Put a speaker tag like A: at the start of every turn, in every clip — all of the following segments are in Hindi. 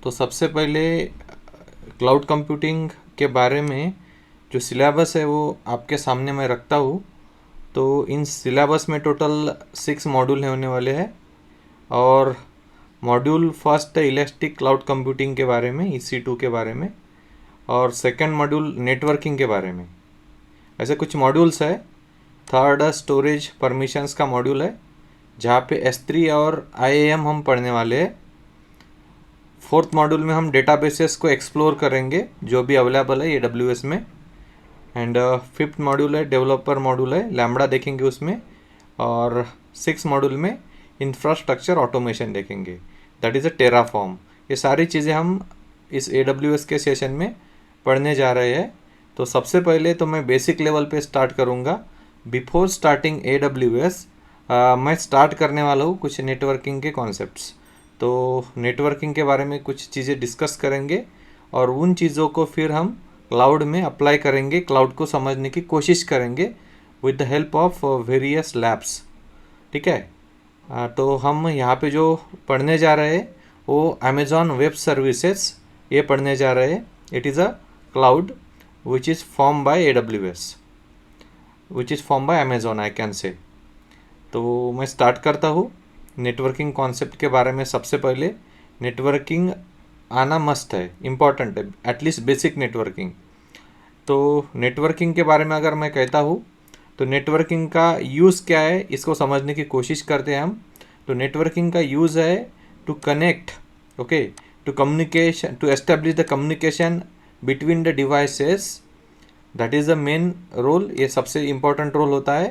A: तो सबसे पहले क्लाउड कंप्यूटिंग के बारे में जो सिलेबस है वो आपके सामने मैं रखता हूँ। तो इन सिलेबस में टोटल 6 मॉड्यूल होने वाले हैं। और मॉड्यूल फर्स्ट है इलास्टिक क्लाउड कंप्यूटिंग के बारे में, EC2 के बारे में। और सेकंड मॉड्यूल नेटवर्किंग के बारे में। ऐसे कुछ मॉड्यूल्स है। थर्ड स्टोरेज परमिशंस का मॉड्यूल है, जहाँ पे S3 और IAM हम पढ़ने वाले हैं। फोर्थ मॉड्यूल में हम डेटाबेसेस को एक्सप्लोर करेंगे जो भी अवेलेबल है AWS में। एंड फिफ्थ मॉड्यूल है डेवलपर मॉड्यूल है, लैम्बडा देखेंगे उसमें। और सिक्स मॉड्यूल में इंफ्रास्ट्रक्चर ऑटोमेशन देखेंगे, दैट इज़ अ टेराफॉर्म। ये सारी चीज़ें हम इस AWS के सेशन में पढ़ने जा रहे हैं। तो सबसे पहले तो मैं बेसिक लेवल पे स्टार्ट करूँगा। बिफोर स्टार्टिंग AWS मैं स्टार्ट करने वाला हूँ कुछ नेटवर्किंग के कॉन्सेप्ट्स। तो नेटवर्किंग के बारे में कुछ चीज़ें डिस्कस करेंगे और उन चीज़ों को फिर हम क्लाउड में अप्लाई करेंगे, क्लाउड को समझने की कोशिश करेंगे with the help of various labs. ठीक है। तो हम यहाँ पे जो पढ़ने जा रहे हैं वो अमेज़ॉन वेब सर्विसेज ये पढ़ने जा रहे हैं। It is a cloud which is form by AWS, which is form by Amazon, I can say. तो मैं स्टार्ट करता हूँ नेटवर्किंग कॉन्सेप्ट के बारे में। सबसे पहले नेटवर्किंग आना मस्ट है, इम्पॉर्टेंट है, एटलीस्ट बेसिक नेटवर्किंग। तो नेटवर्किंग के बारे में अगर मैं कहता हूँ तो नेटवर्किंग का यूज़ क्या है इसको समझने की कोशिश करते हैं हम। तो नेटवर्किंग का यूज़ है to connect, okay, to communication, to establish the communication between the devices. That is the main role. ये सबसे इम्पोर्टेंट रोल होता है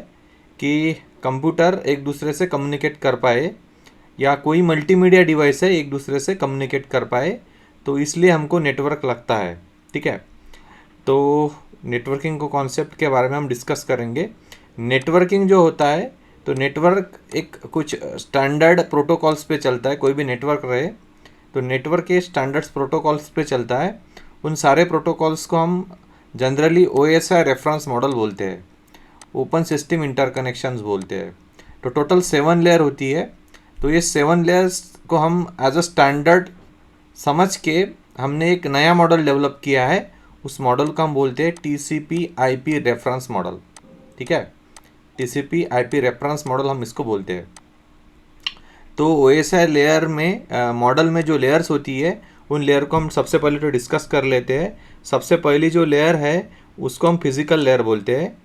A: कि कंप्यूटर एक दूसरे से कम्युनिकेट कर पाए या कोई मल्टीमीडिया डिवाइस है एक दूसरे से कम्युनिकेट कर पाए। तो इसलिए हमको नेटवर्क लगता है। ठीक है। तो नेटवर्किंग को कॉन्सेप्ट के बारे में हम डिस्कस करेंगे। नेटवर्किंग जो होता है, तो नेटवर्क एक कुछ स्टैंडर्ड प्रोटोकॉल्स पे चलता है। कोई भी नेटवर्क रहे तो नेटवर्क के स्टैंडर्ड्स प्रोटोकॉल्स पे चलता है। उन सारे प्रोटोकॉल्स को हम जनरली OSI रेफरेंस मॉडल बोलते हैं, ओपन सिस्टम इंटरकनेक्शंस बोलते हैं। तो टोटल 7 लेयर होती है। तो ये 7 लेयर्स को हम एज अ स्टैंडर्ड समझ के हमने एक नया मॉडल डेवलप किया है। उस मॉडल को हम बोलते हैं TCP/IP रेफरेंस मॉडल। ठीक है, TCP/IP रेफरेंस मॉडल हम इसको बोलते हैं। तो OSI लेयर में मॉडल में जो लेयर्स होती है उन लेयर को हम सबसे पहले तो डिस्कस कर लेते हैं। सबसे पहली जो लेयर है उसको हम फिजिकल लेयर बोलते हैं।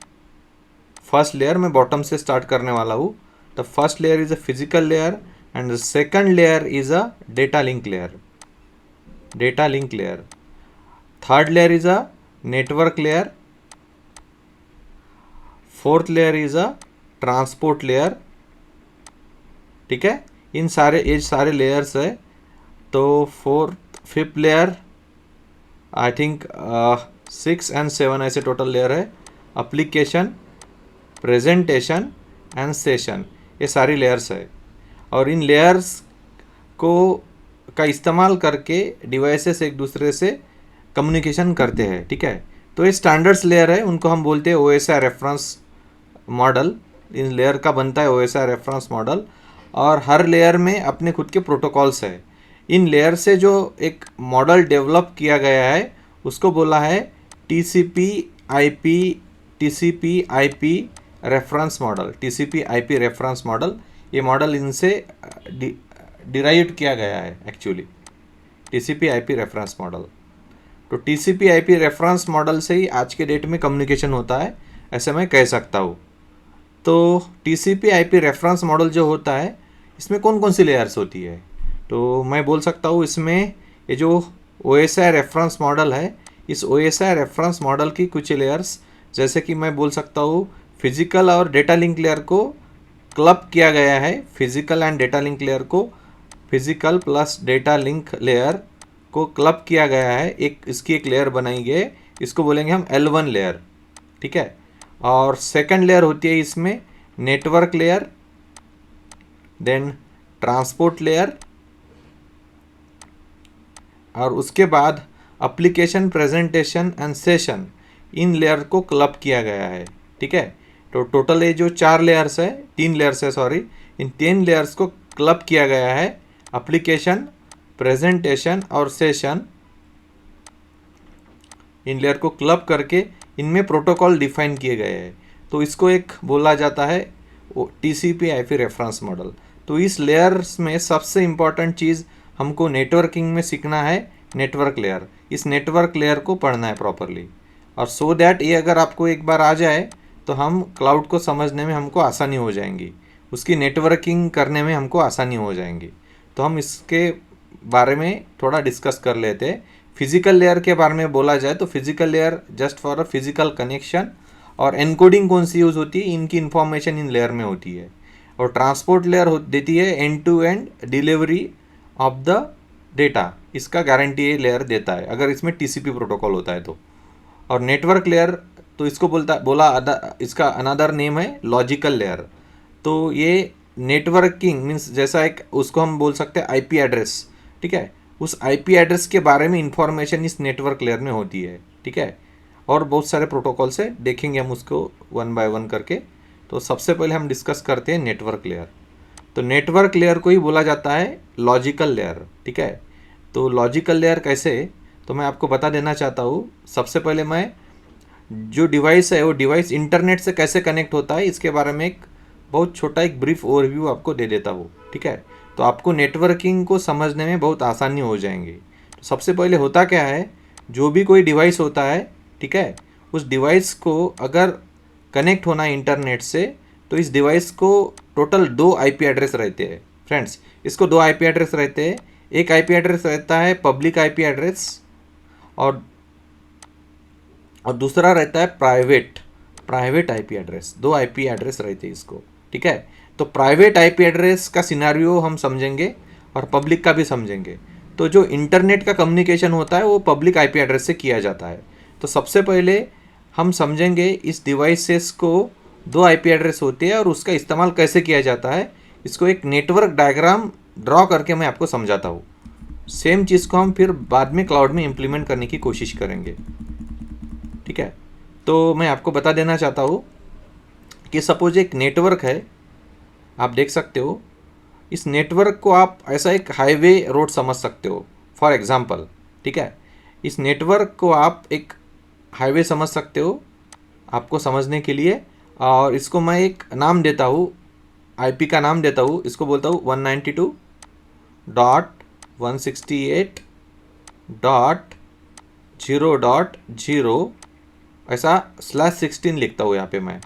A: फर्स्ट लेयर मैं बॉटम से स्टार्ट करने वाला हूँ। The first layer is a physical layer and the second layer is a data link layer, data link layer. Third layer is a network layer. Fourth layer is a transport layer. ठीक है, इन सारे ये सारे लेयर्स है। तो fifth layer I think 6 and 7 ऐसे टोटल लेयर है। एप्लीकेशन, प्रेजेंटेशन एंड सेशन, ये सारी लेयर्स है। और इन लेयर्स को का इस्तेमाल करके डिवाइसेस एक दूसरे से कम्युनिकेशन करते हैं। ठीक है। तो ये स्टैंडर्ड्स लेयर है, उनको हम बोलते हैं OSI reference model. In layer का बनता है OSI रेफरेंस मॉडल। और हर लेयर में अपने खुद के प्रोटोकॉल्स है। इन लेयर से जो एक मॉडल डेवलप किया गया है उसको बोला है TCP/IP reference model, TCP/IP reference model. ये मॉडल इनसे डिराइव किया गया है एक्चुअली, TCP/IP रेफरेंस मॉडल। तो TCP/IP रेफरेंस मॉडल से ही आज के डेट में कम्युनिकेशन होता है, ऐसे मैं कह सकता हूँ। तो TCP/IP रेफरेंस मॉडल जो होता है इसमें कौन कौन सी लेयर्स होती है, तो मैं बोल सकता हूँ इसमें ये जो OSI रेफरेंस मॉडल है, इस OSI रेफरेंस मॉडल की कुछ लेयर्स, जैसे कि मैं बोल सकता हूँ फिजिकल और डेटा लिंक लेयर को क्लब किया गया है। Physical and data link layer को, physical plus data link layer को क्लब किया गया है। एक इसकी एक लेयर बनाई गई, इसको बोलेंगे हम L1 लेयर। ठीक है। और सेकंड लेयर होती है इसमें network layer, then transport layer, और उसके बाद एप्लीकेशन, प्रेजेंटेशन एंड सेशन, इन लेयर को क्लब किया गया है। ठीक है। तो टोटल ये जो 4 लेयर्स है, 3 लेयर्स है सॉरी, इन 3 लेयर्स को क्लब किया गया है। एप्लीकेशन, प्रेजेंटेशन और सेशन, इन लेयर को क्लब करके इनमें प्रोटोकॉल डिफाइन किए गए हैं। तो इसको एक बोला जाता है TCP IP रेफरेंस मॉडल। तो इस लेयर्स में सबसे इम्पॉर्टेंट चीज़ हमको नेटवर्किंग में सीखना है, नेटवर्क लेयर। इस नेटवर्क लेयर को पढ़ना है प्रॉपरली, और सो दैट ये अगर आपको एक बार आ जाए तो हम क्लाउड को समझने में हमको आसानी हो जाएंगी, उसकी नेटवर्किंग करने में हमको आसानी हो जाएंगी। तो हम इसके बारे में थोड़ा डिस्कस कर लेते हैं। फिजिकल लेयर के बारे में बोला जाए तो physical layer just for a physical connection, और एनकोडिंग कौन सी यूज़ होती है, इनकी इन्फॉर्मेशन इन लेयर में होती है। और ट्रांसपोर्ट लेयर देती है end to end delivery of the data, इसका गारंटी ये लेयर देता है अगर इसमें TCP प्रोटोकॉल होता है तो। और नेटवर्क लेयर तो इसको इसका अनदर नेम है लॉजिकल लेयर। तो ये नेटवर्किंग मीन्स जैसा एक उसको हम बोल सकते हैं IP एड्रेस, ठीक है, उस IP एड्रेस के बारे में इंफॉर्मेशन इस नेटवर्क लेयर में होती है, ठीक है। और बहुत सारे प्रोटोकॉल से देखेंगे हम उसको वन बाय वन करके। तो सबसे पहले हम डिस्कस करते हैं नेटवर्क लेयर। तो नेटवर्क लेयर को ही बोला जाता है लॉजिकल लेयर, ठीक है। तो लॉजिकल लेयर कैसे, तो मैं आपको बता देना चाहता हूँ। सबसे पहले मैं जो डिवाइस है वो डिवाइस इंटरनेट से कैसे कनेक्ट होता है इसके बारे में एक बहुत छोटा एक ब्रीफ ओवरव्यू आपको दे देता हूँ, ठीक है। तो आपको नेटवर्किंग को समझने में बहुत आसानी हो जाएंगी। तो सबसे पहले होता क्या है, जो भी कोई डिवाइस होता है, ठीक है, उस डिवाइस को अगर कनेक्ट होना है इंटरनेट से, तो इस डिवाइस को टोटल 2 IP एड्रेस रहते हैं फ्रेंड्स। इसको 2 IP एड्रेस रहते हैं। एक IP एड्रेस रहता है पब्लिक IP एड्रेस, और दूसरा रहता है private IP address. 2 IP address रहते हैं इसको, ठीक है। तो प्राइवेट IP एड्रेस का सिनारियो हम समझेंगे और पब्लिक का भी समझेंगे। तो जो इंटरनेट का कम्युनिकेशन होता है वो पब्लिक IP एड्रेस से किया जाता है। तो सबसे पहले हम समझेंगे इस डिवाइसेस को 2 IP एड्रेस होते हैं और उसका इस्तेमाल कैसे किया जाता है। इसको एक नेटवर्क डायग्राम ड्रॉ करके मैं आपको समझाता हूँ। सेम चीज़ को हम फिर बाद में क्लाउड में इम्प्लीमेंट करने की कोशिश करेंगे, ठीक है। तो मैं आपको बता देना चाहता हूँ कि सपोज एक नेटवर्क है, आप देख सकते हो। इस नेटवर्क को आप ऐसा एक हाईवे रोड समझ सकते हो फॉर एग्जांपल, ठीक है। इस नेटवर्क को आप एक हाईवे समझ सकते हो आपको समझने के लिए। और इसको मैं एक नाम देता हूँ, IP का नाम देता हूँ। इसको बोलता हूँ 192.168.0.0 ऐसा /16 लिखता हूँ यहाँ पे मैं।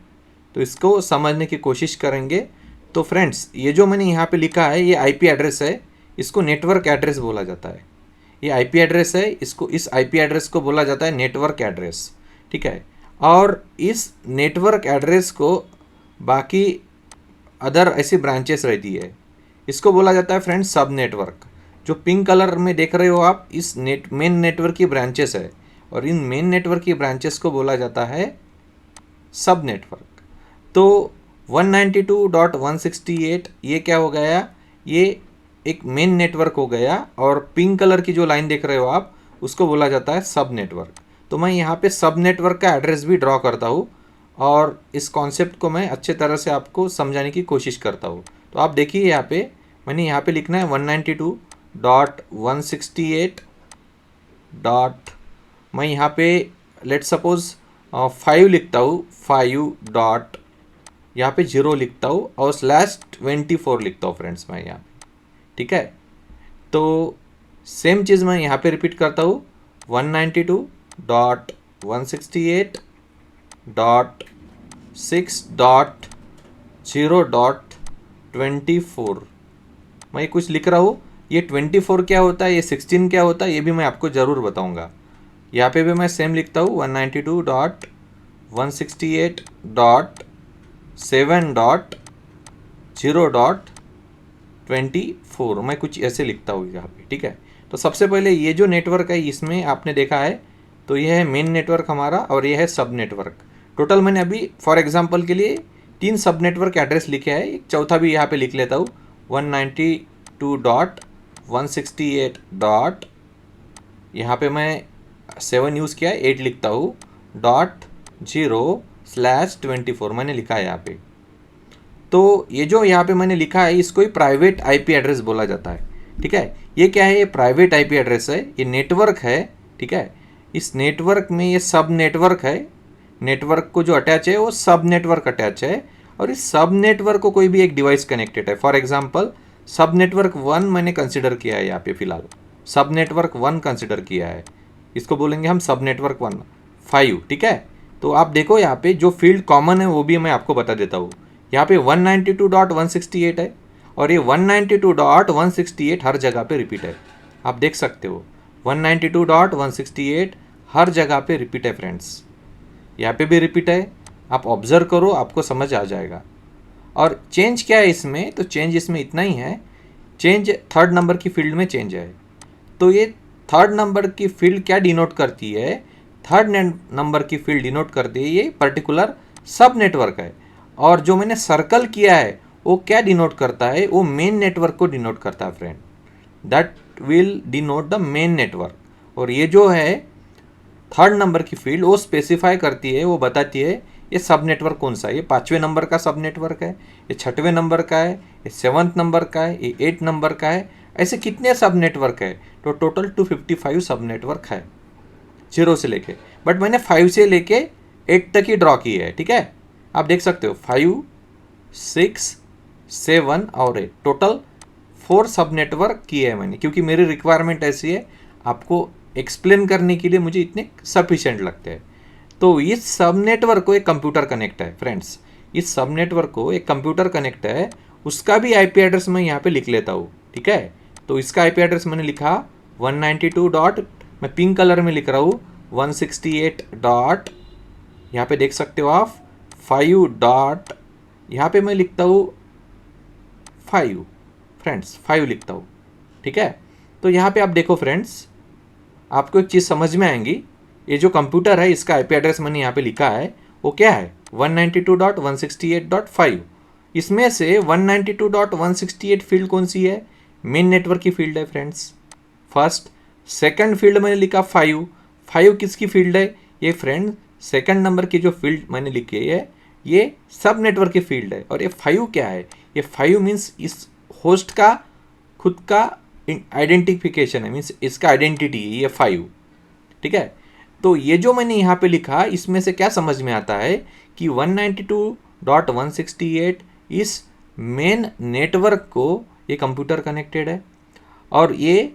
A: तो इसको समझने की कोशिश करेंगे। तो फ्रेंड्स, ये जो मैंने यहाँ पे लिखा है ये IP एड्रेस है, इसको नेटवर्क एड्रेस बोला जाता है। ये IP एड्रेस है, इसको इस IP एड्रेस को बोला जाता है नेटवर्क एड्रेस, ठीक है। और इस नेटवर्क एड्रेस को बाकी अदर ऐसी ब्रांचेस रहती है, इसको बोला जाता है फ्रेंड्स सब नेटवर्क। जो पिंक कलर में देख रहे हो आप, इस मेन नेटवर्क की ब्रांचेस है, और इन मेन नेटवर्क की ब्रांचेस को बोला जाता है सब नेटवर्क। तो 192.168 ये क्या हो गया, ये एक मेन नेटवर्क हो गया। और पिंक कलर की जो लाइन देख रहे हो आप, उसको बोला जाता है सब नेटवर्क। तो मैं यहाँ पे सब नेटवर्क का एड्रेस भी ड्रॉ करता हूँ और इस कॉन्सेप्ट को मैं अच्छे तरह से आपको समझाने की कोशिश करता हूँ। तो आप देखिए यहाँ पे मैंने यहाँ पे लिखना है 192.168 मैं यहाँ पे लेट सपोज 5 लिखता हूँ, 5 यहाँ पे 0 लिखता हूँ और /24 लिखता हूँ फ्रेंड्स मैं यहाँ पे, ठीक है। तो सेम चीज़ मैं यहाँ पे रिपीट करता हूँ 192.168.6.0.24 मैं कुछ लिख रहा हूँ। ये 24 क्या होता है, ये 16 क्या होता है, ये भी मैं आपको ज़रूर बताऊँगा। यहाँ पे भी मैं सेम लिखता हूँ 192.168.7.0.24 मैं कुछ ऐसे लिखता हूँ यहाँ पे, ठीक है। तो सबसे पहले ये जो नेटवर्क है इसमें आपने देखा है, तो ये है मेन नेटवर्क हमारा और ये है सब नेटवर्क। टोटल मैंने अभी फॉर एग्जांपल के लिए 3 सब नेटवर्क एड्रेस लिखे हैं, एक चौथा भी यहाँ पे लिख लेता हूँ 192.168. यहाँ पे मैं 7 यूज़ किया है, 8 लिखता हूँ .0/24 मैंने लिखा है यहाँ पे। तो ये जो यहाँ पे मैंने लिखा है इसको ही प्राइवेट IP एड्रेस बोला जाता है, ठीक है। ये क्या है, ये प्राइवेट आईपी एड्रेस है, ये नेटवर्क है, ठीक है। इस नेटवर्क में ये सब नेटवर्क है, नेटवर्क को जो अटैच है वो सब नेटवर्क अटैच है, और इस सब नेटवर्क को कोई भी एक डिवाइस कनेक्टेड है। फॉर एग्जांपल सब नेटवर्क 1 मैंने कंसिडर किया है यहाँ पे फिलहाल, सब नेटवर्क 1 कंसिडर किया है, इसको बोलेंगे हम सब नेटवर्क 1 5, ठीक है। तो आप देखो यहाँ पे जो फील्ड कॉमन है वो भी मैं आपको बता देता हूँ। यहाँ पे 192.168 है, और ये 192.168 हर जगह पे रिपीट है, आप देख सकते हो 192.168 हर जगह पे रिपीट है फ्रेंड्स, यहाँ पे भी रिपीट है, आप ऑब्जर्व करो आपको समझ आ जाएगा। और चेंज क्या है इसमें, तो चेंज इसमें इतना ही है, चेंज थर्ड नंबर की फील्ड में चेंज है। तो ये थर्ड नंबर की फील्ड क्या डिनोट करती है, थर्ड नंबर की फील्ड डिनोट करती है ये पर्टिकुलर सब नेटवर्क है, और जो मैंने सर्कल किया है वो क्या डिनोट करता है, वो मेन नेटवर्क को डिनोट करता है friend, that will denote the main network. और ये जो है थर्ड नंबर की फील्ड वो स्पेसिफाई करती है, वो बताती है ये सब नेटवर्क कौन सा है, ये 5वें नंबर का सब नेटवर्क है, ये 6वें नंबर का है, ये 7th नंबर का है, ये 8 नंबर का है, ऐसे कितने सब नेटवर्क है। तो टोटल 255 सब नेटवर्क है 0 से लेके, बट मैंने 5 से लेके 8 तक ही ड्रॉ की है, ठीक है। आप देख सकते हो 5, 6, 7 और 8, टोटल 4 सब नेटवर्क किए हैं मैंने, क्योंकि मेरी रिक्वायरमेंट ऐसी है, आपको एक्सप्लेन करने के लिए मुझे इतने सफिशिएंट लगते हैं। तो इस सब नेटवर्क को एक कंप्यूटर कनेक्ट है फ्रेंड्स, इस सब नेटवर्क को एक कंप्यूटर कनेक्ट है, उसका भी आईपी एड्रेस मैं यहाँ पे लिख लेता हूँ, ठीक है। तो इसका आईपी एड्रेस मैंने लिखा 192 डॉट, मैं पिंक कलर में लिख रहा हूँ 168 डॉट, यहाँ पे देख सकते हो आप 5 डॉट, यहाँ पे मैं लिखता हूँ 5 फ्रेंड्स, 5 लिखता हूँ, ठीक है। तो यहाँ पे आप देखो फ्रेंड्स, आपको एक चीज़ समझ में आएंगी, ये जो कंप्यूटर है इसका आईपी एड्रेस मैंने यहाँ पे लिखा है वो क्या है 192.168.5, इसमें से 192.168 फील्ड कौन सी है, मेन नेटवर्क की फील्ड है फ्रेंड्स, फर्स्ट। सेकंड फील्ड मैंने लिखा 5, 5 किसकी फील्ड है, ये फ्रेंड सेकंड नंबर की जो फील्ड मैंने लिखी है ये सब नेटवर्क की फील्ड है। और ये 5 क्या है, ये 5 मीन्स इस होस्ट का खुद का आइडेंटिफिकेशन है, मीन्स इसका आइडेंटिटी है ये 5, ठीक है। तो ये जो मैंने यहाँ पे लिखा इसमें से क्या समझ में आता है कि 192.168 इस मेन नेटवर्क को ये कंप्यूटर कनेक्टेड है, और ये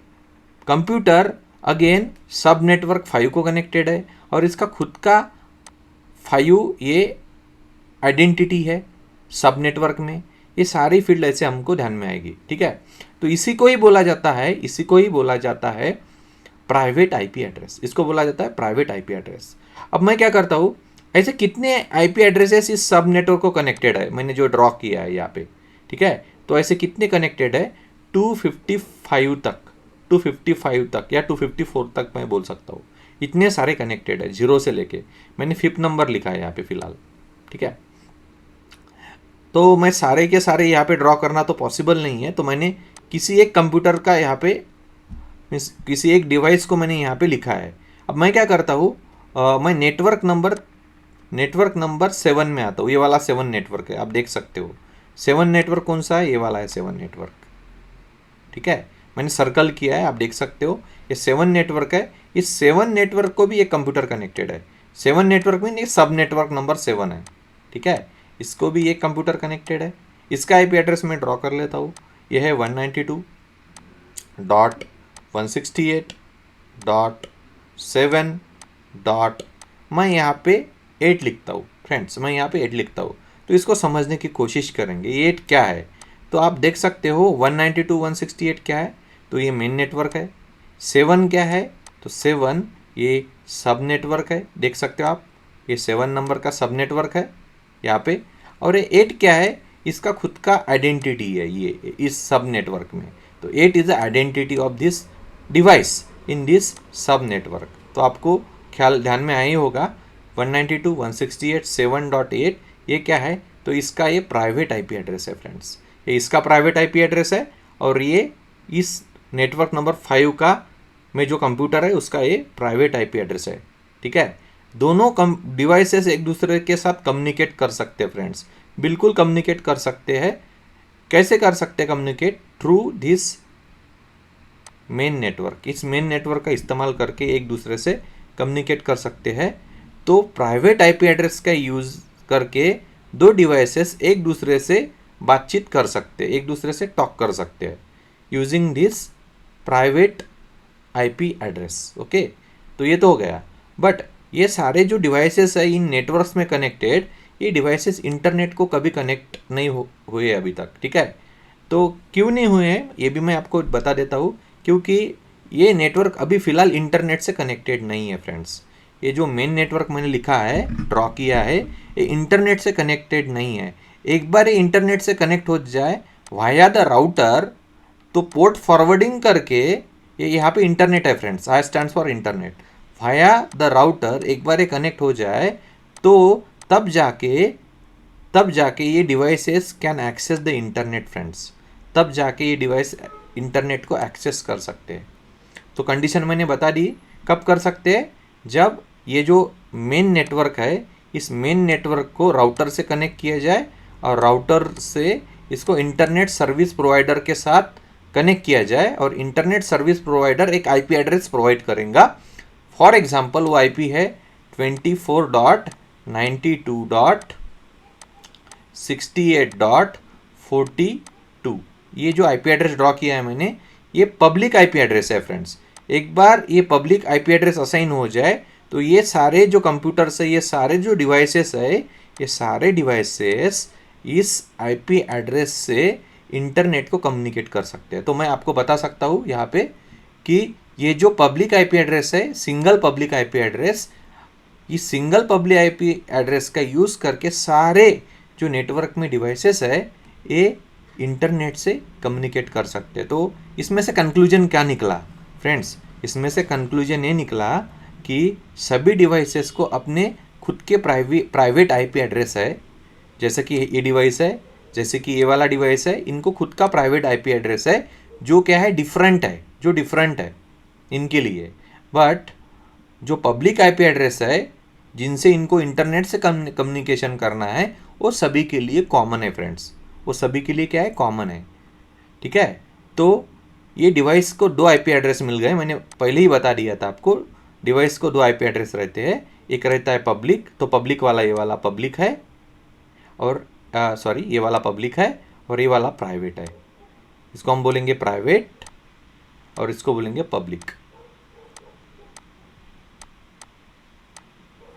A: कंप्यूटर अगेन सब नेटवर्क 5 को कनेक्टेड है, और इसका खुद का 5 ये आइडेंटिटी है सब नेटवर्क में। ये सारी फील्ड ऐसे हमको ध्यान में आएगी, ठीक है। तो इसी को ही बोला जाता है, इसी को ही बोला जाता है प्राइवेट आईपी एड्रेस, इसको बोला जाता है प्राइवेट आईपी एड्रेस। अब मैं क्या करता हूँ, ऐसे कितने आईपी एड्रेसेस इस सब नेटवर्क को कनेक्टेड है, मैंने जो ड्रॉ किया है यहाँ पे, ठीक है। तो ऐसे कितने कनेक्टेड है 255 तक, 255 तक या 254 तक मैं बोल सकता हूँ, इतने सारे कनेक्टेड है 0 से लेके, मैंने 5th नंबर लिखा है यहाँ पे फिलहाल, ठीक है। तो मैं सारे के सारे यहाँ पे ड्रॉ करना तो पॉसिबल नहीं है, तो मैंने किसी एक कंप्यूटर का यहाँ पे मीन्स किसी एक डिवाइस को मैंने यहाँ पे लिखा है। अब मैं क्या करता हूँ, मैं नेटवर्क नंबर 7 में आता हूँ, ये वाला 7 नेटवर्क है, आप देख सकते हो 7 नेटवर्क कौन सा है, ये वाला है 7 नेटवर्क, ठीक है। मैंने सर्कल किया है, आप देख सकते हो ये 7 नेटवर्क है, इस 7 नेटवर्क को भी एक कंप्यूटर कनेक्टेड है, 7 नेटवर्क में ये सब नेटवर्क नंबर 7 है, ठीक है, इसको भी एक कंप्यूटर कनेक्टेड है। इसका आईपी एड्रेस मैं ड्रॉ कर लेता हूँ, यह है 192.168.7. मैं यहाँ पे 8 लिखता हूँ फ्रेंड्स, मैं यहाँ पे 8 लिखता हूँ। तो इसको समझने की कोशिश करेंगे, 8 क्या है। तो आप देख सकते हो 192.168 क्या है, तो ये मेन नेटवर्क है। 7 क्या है, तो 7 ये सब नेटवर्क है, देख सकते हो आप, ये 7 नंबर का सब नेटवर्क है यहाँ पे। और ये 8 क्या है, इसका खुद का आइडेंटिटी है ये इस सब नेटवर्क में। तो 8 is the identity of this device in this सब नेटवर्क। तो आपको ख्याल ध्यान में आया ही होगा 192.168.7.8 ये क्या है, तो इसका ये प्राइवेट आईपी एड्रेस है फ्रेंड्स, ये इसका प्राइवेट आईपी एड्रेस है। और ये इस नेटवर्क नंबर 5 का में जो कंप्यूटर है उसका ये प्राइवेट आईपी एड्रेस है, ठीक है। दोनों डिवाइसेस एक दूसरे के साथ कम्युनिकेट कर सकते हैं फ्रेंड्स, बिल्कुल कम्युनिकेट कर सकते हैं। कैसे कर सकते हैं communicate, through this main network, इस मेन नेटवर्क का इस्तेमाल करके एक दूसरे से कम्युनिकेट कर सकते हैं। तो प्राइवेट आईपी एड्रेस का यूज़ करके दो डिवाइसेस एक दूसरे से बातचीत कर सकते हैं, एक दूसरे से टॉक कर सकते हैं using this private IP address. Okay, तो ये तो हो गया। बट ये सारे जो डिवाइसेस है इन नेटवर्क्स में कनेक्टेड, ये डिवाइसेस इंटरनेट को कभी कनेक्ट नहीं हुए अभी तक, ठीक है। तो क्यों नहीं हुए हैं ये भी मैं आपको बता देता हूँ, क्योंकि ये नेटवर्क अभी फ़िलहाल इंटरनेट से कनेक्टेड नहीं है फ्रेंड्स। ये जो मेन नेटवर्क मैंने लिखा है, ड्रॉ किया है, ये इंटरनेट से कनेक्टेड नहीं है। एक बार ये इंटरनेट से कनेक्ट हो जाए वाया द राउटर, तो पोर्ट फॉरवर्डिंग करके, ये यहाँ पे इंटरनेट है friends, I stands for internet, via the router एक बार ये कनेक्ट हो जाए तो तब जाके ये devices can access the internet friends, तब जाके ये डिवाइस इंटरनेट को एक्सेस कर सकते हैं। तो कंडीशन मैंने बता दी, कब कर सकते हैं, जब ये जो मेन नेटवर्क है इस मेन नेटवर्क को राउटर से कनेक्ट किया जाए और राउटर से इसको इंटरनेट सर्विस प्रोवाइडर के साथ कनेक्ट किया जाए और इंटरनेट सर्विस प्रोवाइडर एक आईपी एड्रेस प्रोवाइड करेगा। फॉर एग्जांपल वो आईपी है 24.92.68.42। ये जो आईपी एड्रेस ड्रॉ किया है मैंने, ये पब्लिक आईपी एड्रेस है फ्रेंड्स। एक बार ये पब्लिक आईपी एड्रेस असाइन हो जाए तो ये सारे जो कंप्यूटर्स है, ये सारे जो डिवाइसेस है, ये सारे डिवाइसेस इस आईपी एड्रेस से इंटरनेट को कम्युनिकेट कर सकते हैं। तो मैं आपको बता सकता हूँ यहाँ पे कि ये जो पब्लिक आईपी एड्रेस है, सिंगल पब्लिक आईपी एड्रेस, इस सिंगल पब्लिक आईपी एड्रेस का यूज़ करके सारे जो नेटवर्क में डिवाइसेस है ये इंटरनेट से कम्युनिकेट कर सकते हैं। तो इसमें से कंक्लूजन क्या निकला फ्रेंड्स? इसमें से कंक्लूजन ये निकला कि सभी डिवाइसेस को अपने खुद के प्राइवेट आईपी एड्रेस है, जैसे कि ये डिवाइस है, जैसे कि ये वाला डिवाइस है, इनको खुद का प्राइवेट आईपी एड्रेस है जो क्या है, डिफरेंट है, जो डिफरेंट है इनके लिए। बट जो पब्लिक आईपी एड्रेस है जिनसे इनको इंटरनेट से कम्युनिकेशन करना है वो सभी के लिए कॉमन है फ्रेंड्स, वो सभी के लिए क्या है, कॉमन है, ठीक है। तो ये डिवाइस को दो आईपी एड्रेस मिल गए, मैंने पहले ही बता दिया था आपको। डिवाइस को दो आईपी एड्रेस रहते हैं, एक रहता है पब्लिक, तो पब्लिक वाला ये वाला पब्लिक है, और सॉरी ये वाला पब्लिक है और ये वाला प्राइवेट है। इसको हम बोलेंगे प्राइवेट और इसको बोलेंगे पब्लिक।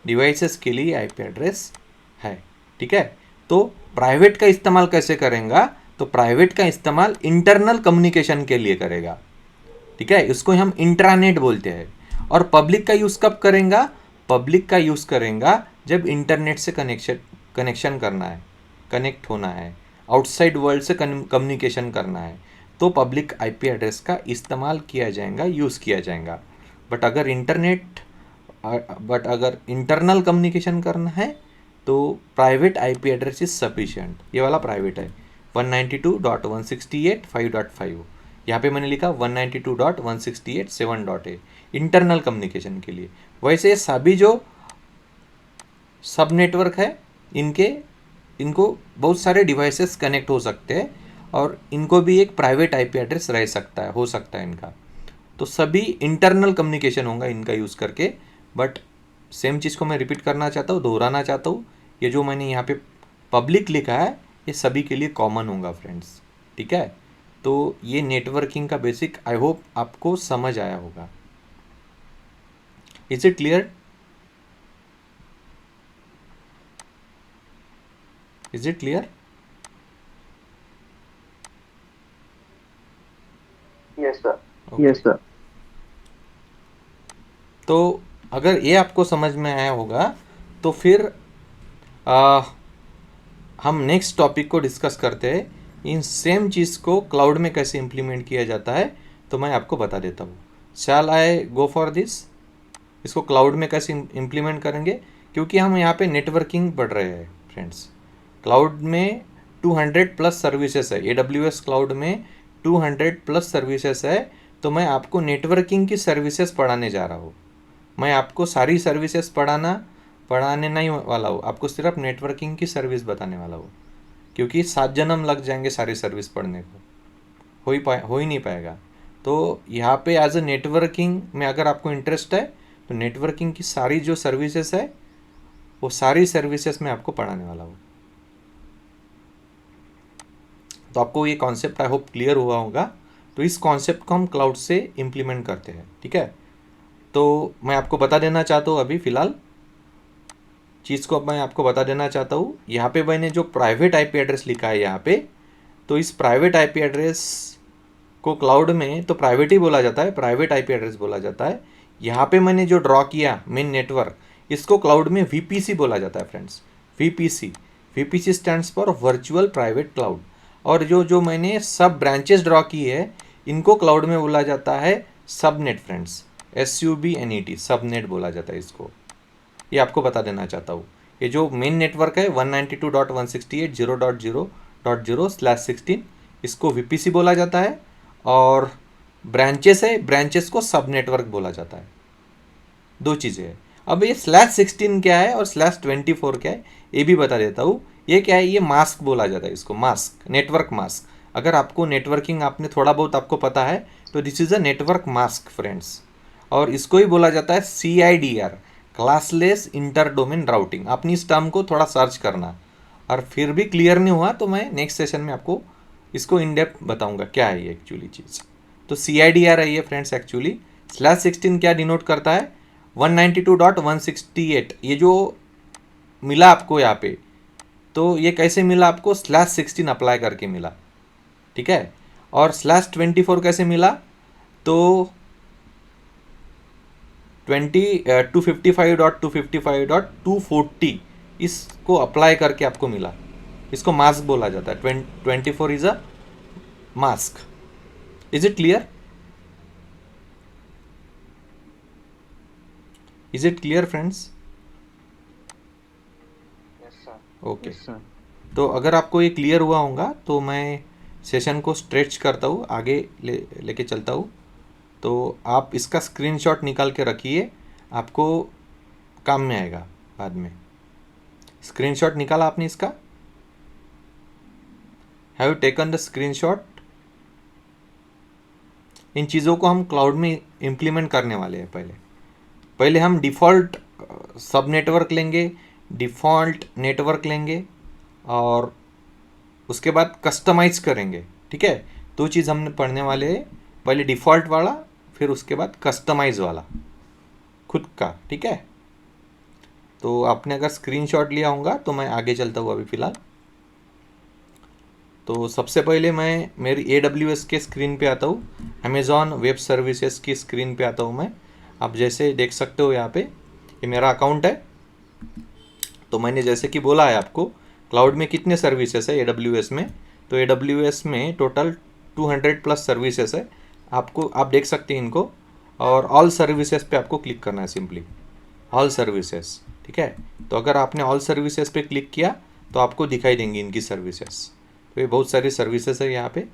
A: डिवाइसेस के लिए आईपी एड्रेस है, ठीक है। तो प्राइवेट का इस्तेमाल कैसे करेंगे? तो प्राइवेट का इस्तेमाल इंटरनल कम्युनिकेशन के लिए करेगा, ठीक है, इसको हम इंट्रानेट बोलते हैं। और पब्लिक का यूज़ कब करेंगे? पब्लिक का यूज़ करेंगे जब इंटरनेट से कनेक्शन करना है, कनेक्ट होना है, आउटसाइड वर्ल्ड से कम्युनिकेशन करना है, तो पब्लिक आईपी एड्रेस का इस्तेमाल किया जाएगा, यूज़ किया जाएगा। बट अगर इंटरनल कम्युनिकेशन करना है तो private IP address is sufficient. ये वाला प्राइवेट है 192.168.5.5, यहाँ पे मैंने लिखा 192.168.7.8 इंटरनल कम्युनिकेशन के लिए। वैसे सभी जो सब नेटवर्क है इनको बहुत सारे डिवाइसेस कनेक्ट हो सकते हैं और इनको भी एक प्राइवेट आईपी एड्रेस रह सकता है, हो सकता है इनका। तो सभी इंटरनल कम्युनिकेशन होगा इनका यूज़ करके। बट सेम चीज़ को मैं रिपीट करना चाहता हूँ, दोहराना चाहता हूँ, ये जो मैंने यहाँ पे पब्लिक लिखा है ये सभी के लिए कॉमन होगा फ्रेंड्स, ठीक है। तो ये नेटवर्किंग का बेसिक आई होप आपको समझ आया होगा। Is it clear? Is it clear?
B: Yes sir, yes sir.
A: तो अगर ये आपको समझ में आया होगा तो फिर हम नेक्स्ट टॉपिक को डिस्कस करते हैं। इन सेम चीज़ को क्लाउड में कैसे इम्प्लीमेंट किया जाता है तो मैं आपको बता देता हूँ। शैल आई गो फॉर दिस? इसको क्लाउड में कैसे इम्प्लीमेंट करेंगे, क्योंकि हम यहाँ पे नेटवर्किंग पढ़ रहे हैं फ्रेंड्स। क्लाउड में 200+ सर्विसेज है, AWS क्लाउड में 200+ सर्विसेज है। तो मैं आपको नेटवर्किंग की सर्विसेज पढ़ाने जा रहा हूँ। मैं आपको सारी सर्विसेज पढ़ाने नहीं वाला हूँ, आपको सिर्फ नेटवर्किंग की सर्विस बताने वाला हूँ, क्योंकि 7 जन्म लग जाएंगे सारी सर्विस पढ़ने को, हो ही नहीं पाएगा। तो यहाँ पे एज अ नेटवर्किंग में अगर आपको इंटरेस्ट है तो नेटवर्किंग की सारी जो सर्विसेज है वो सारी सर्विसेज मैं आपको पढ़ाने वाला हूँ। तो आपको ये कॉन्सेप्ट आई होप क्लियर हुआ होगा। तो इस कॉन्सेप्ट को हम क्लाउड से इम्प्लीमेंट करते हैं, ठीक है। तो मैं आपको बता देना चाहता हूँ अभी फ़िलहाल चीज़ को मैं आपको बता देना चाहता हूँ। यहाँ पे मैंने जो प्राइवेट आईपी एड्रेस लिखा है यहाँ पे, तो इस प्राइवेट आईपी एड्रेस को क्लाउड में तो प्राइवेट ही बोला जाता है, प्राइवेट आईपी एड्रेस बोला जाता है। यहाँ पे मैंने जो ड्रॉ किया मेन नेटवर्क, इसको क्लाउड में वीपीसी बोला जाता है friends. VPC, VPC stands for virtual private cloud. और जो जो मैंने सब ब्रांचेस ड्रॉ की है इनको क्लाउड में बोला जाता है सबनेट फ्रेंड्स। SUBNET, सबनेट बोला जाता है इसको। ये आपको बता देना चाहता हूँ। ये जो मेन नेटवर्क है 192.168.0.0.0/16 इसको वीपीसी बोला जाता है, और ब्रांचेस है, ब्रांचेस को सब नेटवर्क बोला जाता है। दो चीज़ें हैं। अब ये /16 क्या है और /24 क्या है ये भी बता देता हूँ। ये क्या है, ये मास्क बोला जाता है इसको, मास्क, नेटवर्क मास्क। अगर आपको नेटवर्किंग आपने थोड़ा बहुत आपको पता है तो this is a network mask friends. और इसको ही बोला जाता है CIDR, classless inter domain routing. अपनी इस टर्म को थोड़ा सर्च करना, और फिर भी क्लियर नहीं हुआ तो मैं नेक्स्ट सेशन में आपको इसको इन डेप्थ बताऊंगा क्या है ये एक्चुअली चीज़। तो CIDR है ये फ्रेंड्स एक्चुअली। /16 क्या डिनोट करता है, 192.168। ये जो मिला आपको यहाँ पे, तो ये कैसे मिला आपको, /16 अप्लाई करके मिला, ठीक है। और /24 कैसे मिला, तो 255.255.240 इसको अप्लाई करके आपको मिला। इसको मास्क बोला जाता है। 24 is a mask. Is it clear? Is it clear friends? Okay. तो अगर आपको ये क्लियर हुआ होगा तो मैं सेशन को स्ट्रेच करता हूँ, आगे लेके चलता हूँ। तो आप इसका स्क्रीनशॉट निकाल के रखिए, आपको काम में आएगा बाद में। स्क्रीनशॉट निकाला आपने इसका? Have you taken the screenshot? इन चीज़ों को हम क्लाउड में इम्प्लीमेंट करने वाले हैं। पहले हम डिफ़ॉल्ट सब नेटवर्क लेंगे, डिफ़ॉल्ट नेटवर्क लेंगे, और उसके बाद कस्टमाइज करेंगे, ठीक है। दो चीज़ हमने पढ़ने वाले हैं, पहले डिफ़ॉल्ट वाला, फिर उसके बाद कस्टमाइज वाला खुद का, ठीक है। तो आपने अगर स्क्रीनशॉट लिया होगा तो मैं आगे चलता हूँ अभी फ़िलहाल। तो सबसे पहले मैं मेरी AWS के स्क्रीन पे आता हूँ, अमेज़ॉन वेब सर्विसेज की स्क्रीन पे आता हूँ मैं। आप जैसे देख सकते हो यहाँ पे ये मेरा अकाउंट है। तो मैंने जैसे कि बोला है आपको क्लाउड में कितने सर्विसेज है AWS में, तो AWS में टोटल 200+ सर्विसेज है। आपको आप देख सकते हैं इनको, और ऑल सर्विसेज पे आपको क्लिक करना है, सिंपली ऑल सर्विसेज, ठीक है। तो अगर आपने ऑल सर्विसेज पे क्लिक किया तो आपको दिखाई देंगी इनकी सर्विसेज। तो ये बहुत सारी सर्विसेज है यहाँ पे,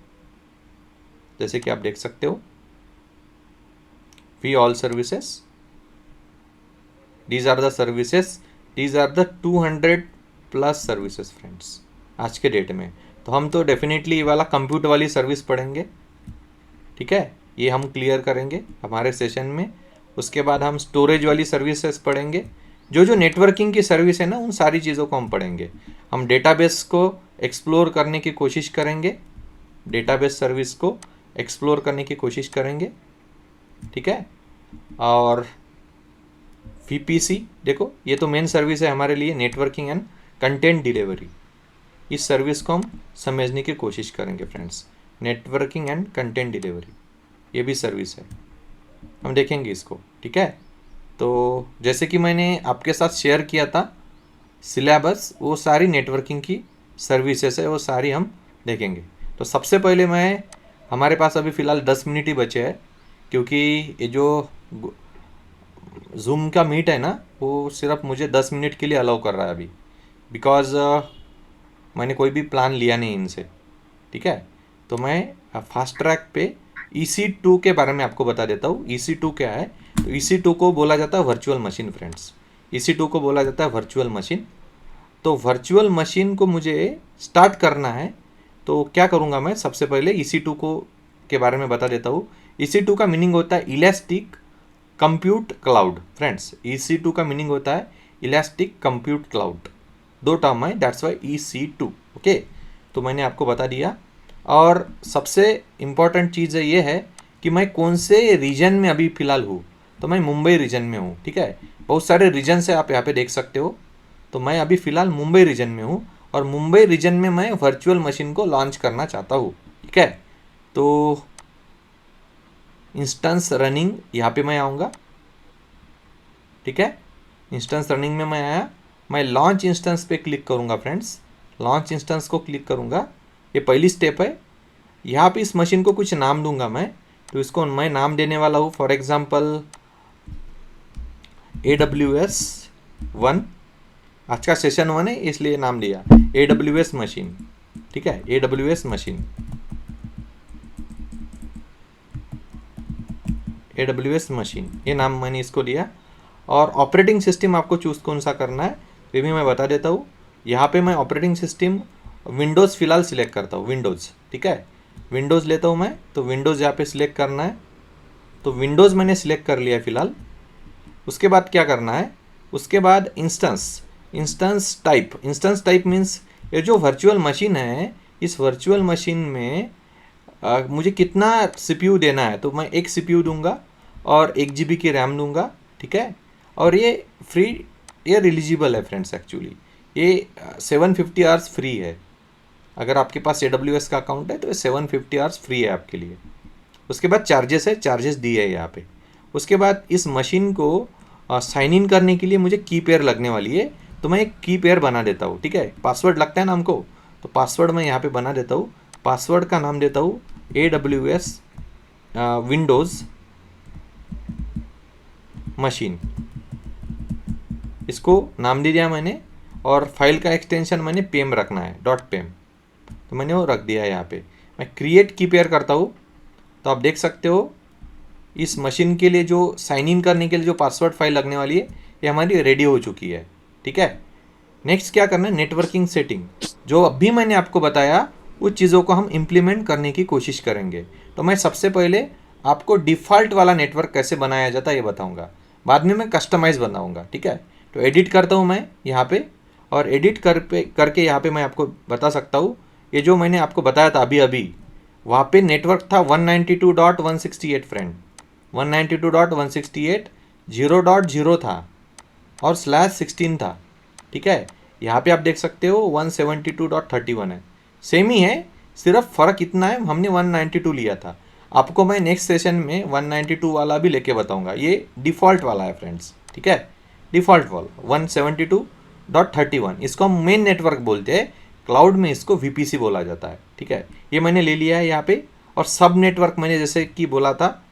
A: जैसे कि आप देख सकते हो, we all services, these are the services, these are the 200+ services friends आज के डेट में। तो हम तो डेफिनेटली ये वाला कंप्यूटर वाली सर्विस पढ़ेंगे, ठीक है, ये हम क्लियर करेंगे हमारे सेशन में। उसके बाद हम स्टोरेज वाली सर्विसेज पढ़ेंगे। जो जो नेटवर्किंग की सर्विस है ना, उन सारी चीज़ों को हम पढ़ेंगे। हम डेटाबेस को एक्सप्लोर करने की कोशिश करेंगे, डेटाबेस सर्विस को एक्सप्लोर करने की कोशिश करेंगे, ठीक है। और VPC देखो, ये तो मेन सर्विस है हमारे लिए, नेटवर्किंग एंड कंटेंट डिलीवरी। इस सर्विस को हम समझने की कोशिश करेंगे friends. Networking and content delivery ये भी सर्विस है, हम देखेंगे इसको, ठीक है। तो जैसे कि मैंने आपके साथ शेयर किया था सिलेबस, वो सारी नेटवर्किंग की सर्विसेज है, वो सारी हम देखेंगे। तो सबसे पहले मैं, हमारे पास अभी फ़िलहाल 10 मिनट ही बचे हैं, क्योंकि ये जो जूम का मीट है ना, वो सिर्फ मुझे 10 मिनट के लिए अलाउ कर रहा है अभी, बिकॉज़ मैंने कोई भी प्लान लिया नहीं इनसे, ठीक है। तो मैं फास्ट ट्रैक पे EC2 के बारे में आपको बता देता हूँ। EC2 क्या है, तो EC2 को बोला जाता है वर्चुअल मशीन फ्रेंड्स। EC2 को बोला जाता है वर्चुअल मशीन। तो वर्चुअल मशीन को मुझे स्टार्ट करना है, तो क्या करूँगा मैं, सबसे पहले EC2 को के बारे में बता देता हूँ। EC2 का मीनिंग होता है elastic compute cloud friends. EC2 का मीनिंग होता है इलास्टिक कंप्यूट क्लाउड, दो टर्म है, दैट्स वाई EC2। ओके, तो मैंने आपको बता दिया। और सबसे इम्पॉर्टेंट चीज़ ये है कि मैं कौन से रीजन में अभी फ़िलहाल हूँ, तो मैं मुंबई रीजन में हूँ। ठीक है, बहुत सारे रीजन से आप यहाँ पे देख सकते हो, तो मैं अभी फ़िलहाल मुंबई रीजन में हूँ और मुंबई रीजन में मैं वर्चुअल मशीन को लॉन्च करना चाहता हूँ। ठीक है, तो इंस्टेंस रनिंग यहाँ पे मैं आऊँगा। ठीक है, इंस्टेंस रनिंग में मैं आया, मैं लॉन्च इंस्टेंस पे क्लिक करूँगा फ्रेंड्स। लॉन्च इंस्टेंस को क्लिक करूँगा, ये पहली स्टेप है। यहाँ पे इस मशीन को कुछ नाम दूंगा मैं, तो इसको मैं नाम देने वाला हूँ फॉर एग्जांपल AWS 1। आज का सेशन 1 है इसलिए नाम दिया AWS मशीन। ठीक है, AWS मशीन, AWS मशीन, ये नाम मैंने इसको दिया। और ऑपरेटिंग सिस्टम आपको चूज़ कौन सा करना है ये भी मैं बता देता हूँ। यहाँ पे मैं ऑपरेटिंग सिस्टम विंडोज़ फ़िलहाल सिलेक्ट करता हूँ, विंडोज़। ठीक है, विंडोज़ लेता हूँ मैं, तो विंडोज़ यहाँ पे सिलेक्ट करना है, तो विंडोज़ मैंने सिलेक्ट कर लिया फ़िलहाल। उसके बाद क्या करना है, उसके बाद इंस्टेंस टाइप मीन्स ये जो वर्चुअल मशीन है, इस वर्चुअल मशीन में मुझे कितना CPU देना है, तो मैं 1 CPU दूंगा और 1 GB की रैम दूंगा। ठीक है, और ये फ्री, ये रिलीजिबल है फ्रेंड्स। एक्चुअली ये 750 आवर्स फ्री है। अगर आपके पास AWS का अकाउंट है तो ये 750 आवर्स फ्री है आपके लिए। उसके बाद चार्जेस है, चार्जेस दिए है यहाँ पे। उसके बाद इस मशीन को साइन इन करने के लिए मुझे की पेयर लगने वाली है, तो मैं एक की पेयर बना देता हूँ। ठीक है, पासवर्ड लगता है ना हमको, तो पासवर्ड मैं यहाँ पे बना देता हूँ। पासवर्ड का नाम देता हूँ AWS विंडोज़ मशीन, इसको नाम दे दिया मैंने। और फाइल का एक्सटेंशन मैंने पेम रखना है, .pem, तो मैंने वो रख दिया है यहाँ पे। मैं क्रिएट की पेयर करता हूँ, तो आप देख सकते हो इस मशीन के लिए जो साइन इन करने के लिए जो पासवर्ड फाइल लगने वाली है ये हमारी रेडी हो चुकी है। ठीक है, नेक्स्ट क्या करना है, नेटवर्किंग सेटिंग, जो अभी मैंने आपको बताया उस चीज़ों को हम इम्प्लीमेंट करने की कोशिश करेंगे। तो मैं सबसे पहले आपको डिफ़ॉल्ट वाला नेटवर्क कैसे बनाया जाता है ये बताऊंगा, बाद में मैं कस्टमाइज़ बनाऊंगा। ठीक है, तो एडिट करता हूँ मैं यहाँ पे, और एडिट करके यहाँ पे मैं आपको बता सकता हूँ, ये जो मैंने आपको बताया था अभी अभी, वहाँ पे नेटवर्क था 192.168 फ्रेंड, 192.168 0.0 था और /16 था। ठीक है, यहाँ पे आप देख सकते हो 172.31 है, सेम ही है, सिर्फ फ़र्क इतना है हमने 192 लिया था। आपको मैं नेक्स्ट सेशन में 192 वाला भी लेके बताऊंगा, ये डिफ़ॉल्ट वाला है फ्रेंड्स। ठीक है, डिफ़ॉल्ट वाला 172.31, इसको हम मेन नेटवर्क बोलते हैं, क्लाउड में इसको VPC बोला जाता है। ठीक है, ये मैंने ले लिया है यहाँ पे। और सब नेटवर्क मैंने जैसे कि बोला था